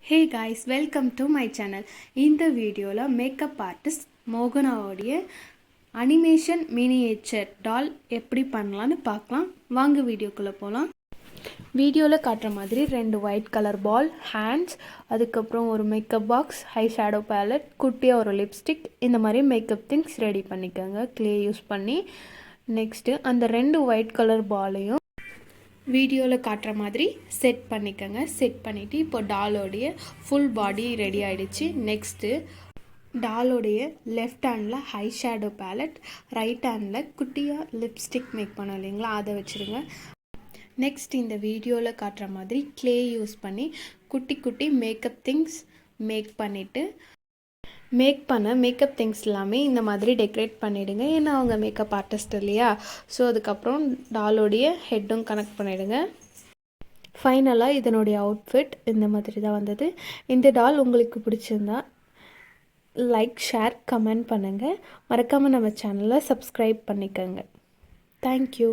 Hey guys, welcome to my channel. இந்த வீடியோல makeup artist மோகனாவுடைய animation miniature டால் எப்படி பண்ணலான்னு பார்க்கலாம். வாங்க வீடியோக்குள்ள போகலாம். வீடியோவில் காட்டுற மாதிரி 2 ஒயிட் கலர் பால், ஹேண்ட்ஸ், அதுக்கப்புறம் ஒரு makeup box, high shadow ballot, குட்டியாக ஒரு லிப்ஸ்டிக், இந்த மாதிரி மேக்கப் திங்ஸ் ரெடி பண்ணிக்கோங்க க்ளே யூஸ் பண்ணி. நெக்ஸ்ட்டு அந்த 2 ஒயிட் கலர் பாலையும் வீடியோவில் காட்டுற மாதிரி செட் பண்ணிக்கோங்க. செட் பண்ணிவிட்டு இப்போ டாலோடைய ஃபுல் பாடி ரெடி ஆகிடுச்சு. நெக்ஸ்ட்டு டாலோடைய லெஃப்ட் ஹேண்டில் ஹை ஷேடோ பேலட், ரைட் ஹேண்டில் குட்டியாக லிப்ஸ்டிக் மேக் பண்ணோம் இல்லைங்களா, அதை வச்சுருங்க. நெக்ஸ்ட் இந்த வீடியோவில் காட்டுற மாதிரி க்ளே யூஸ் பண்ணி குட்டி குட்டி மேக்கப் திங்ஸ் மேக் பண்ணிவிட்டு மேக் பண்ண மேக்கப் திங்ஸ் எல்லாமே இந்த மாதிரி டெக்கரேட் பண்ணிவிடுங்க. ஏன்னா அவங்க மேக்கப் ஆர்டிஸ்ட் இல்லையா. ஸோ அதுக்கப்புறம் டாலோடைய ஹெட்டும் கனெக்ட் பண்ணிவிடுங்க. ஃபைனலாக இதனுடைய அவுட்ஃபிட் இந்த மாதிரி தான் வந்தது. இந்த டால் உங்களுக்கு பிடிச்சிருந்தா லைக், ஷேர், கமெண்ட் பண்ணுங்கள். மறக்காமல் நம்ம சேனலை சப்ஸ்கிரைப் பண்ணிக்கோங்க. தேங்க்யூ.